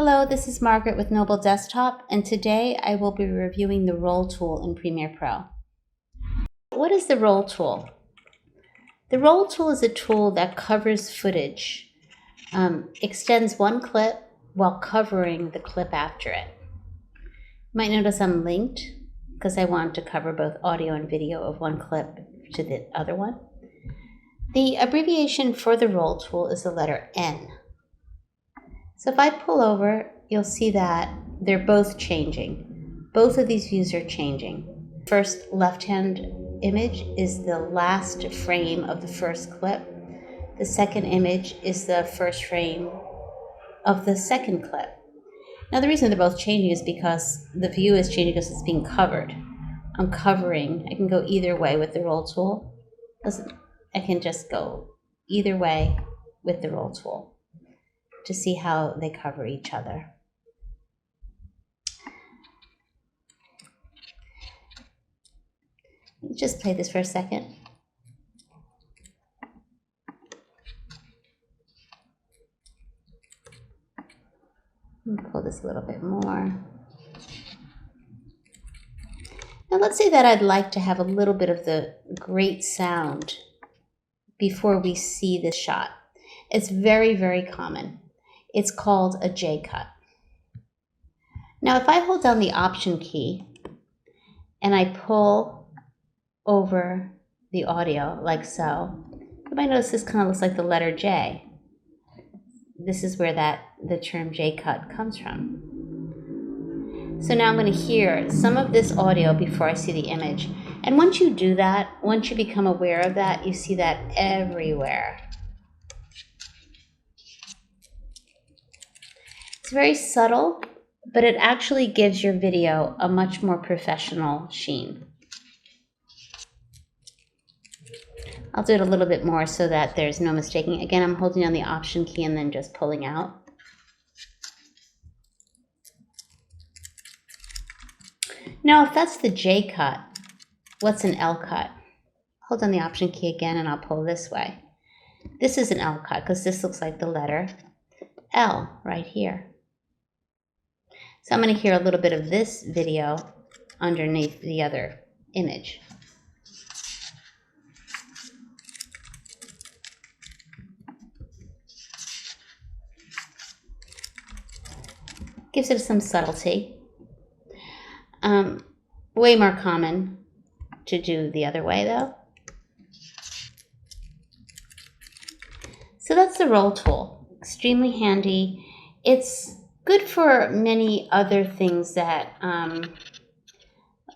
Hello, this is Margaret with Noble Desktop, and today I will be reviewing the Roll tool in Premiere Pro. What is the Roll tool? The Roll tool is a tool that covers footage, extends one clip while covering the clip after it. You might notice I'm linked because I want to cover both audio and video of one clip to the other one. The abbreviation for the Roll tool is the letter N. So if I pull over, you'll see that they're both changing. Both of these views are changing. First left-hand image is the last frame of the first clip. The second image is the first frame of the second clip. Now the reason they're both changing is because the view is changing because it's being covered. I'm covering. I can go either way with the Roll tool. I can just go either way with the Roll tool to see how they cover each other. Let's just play this for a second. Pull this a little bit more. Now let's say that I'd like to have a little bit of the great sound before we see this shot. It's very, very common. It's called a J-cut. Now if I hold down the Option key and I pull over the audio like so, you might notice this kind of looks like the letter J. This is where the term J-cut comes from. So now I'm going to hear some of this audio before I see the image. And once you do that, once you become aware of that, you see that everywhere. It's very subtle, but it actually gives your video a much more professional sheen. I'll do it a little bit more so that there's no mistaking. Again, I'm holding down the Option key and then just pulling out. Now, if that's the J cut, what's an L cut? Hold down the Option key again and I'll pull this way. This is an L cut because this looks like the letter L right here. So I'm going to hear a little bit of this video underneath the other image. Gives it some subtlety. Way more common to do the other way though. So that's the Roll tool. Extremely handy. It's good for many other things that,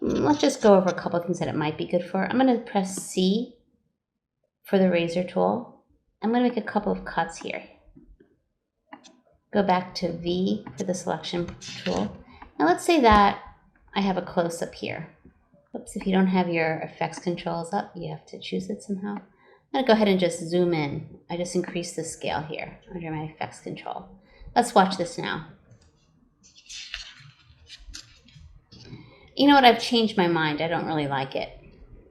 let's just go over a couple of things that it might be good for. I'm going to press C for the razor tool. I'm going to make a couple of cuts here. Go back to V for the selection tool. Now let's say that I have a close-up here. Oops, if you don't have your effects controls up, you have to choose it somehow. I'm going to go ahead and just zoom in. I just increased the scale here under my effects control. Let's watch this now. You know what? I've changed my mind. I don't really like it.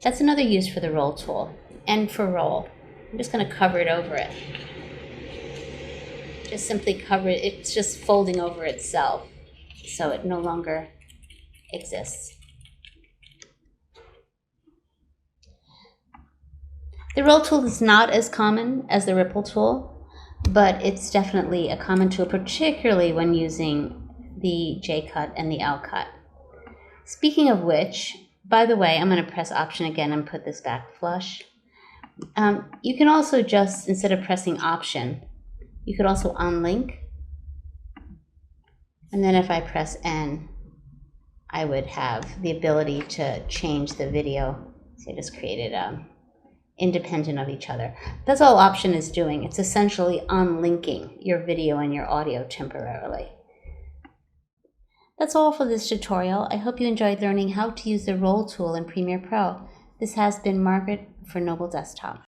That's another use for the Roll tool. N for Roll. I'm just going to cover it over it. Just simply cover it. It's just folding over itself, so it no longer exists. The Roll tool is not as common as the Ripple tool, but it's definitely a common tool, particularly when using the J-cut and the L-cut. Speaking of which, by the way, I'm going to press Option again and put this back flush. You can also just, instead of pressing Option, you could also unlink. And then if I press N, I would have the ability to change the video. So I just created independent of each other. That's all Option is doing. It's essentially unlinking your video and your audio temporarily. That's all for this tutorial. I hope you enjoyed learning how to use the Roll tool in Premiere Pro. This has been Margaret for Noble Desktop.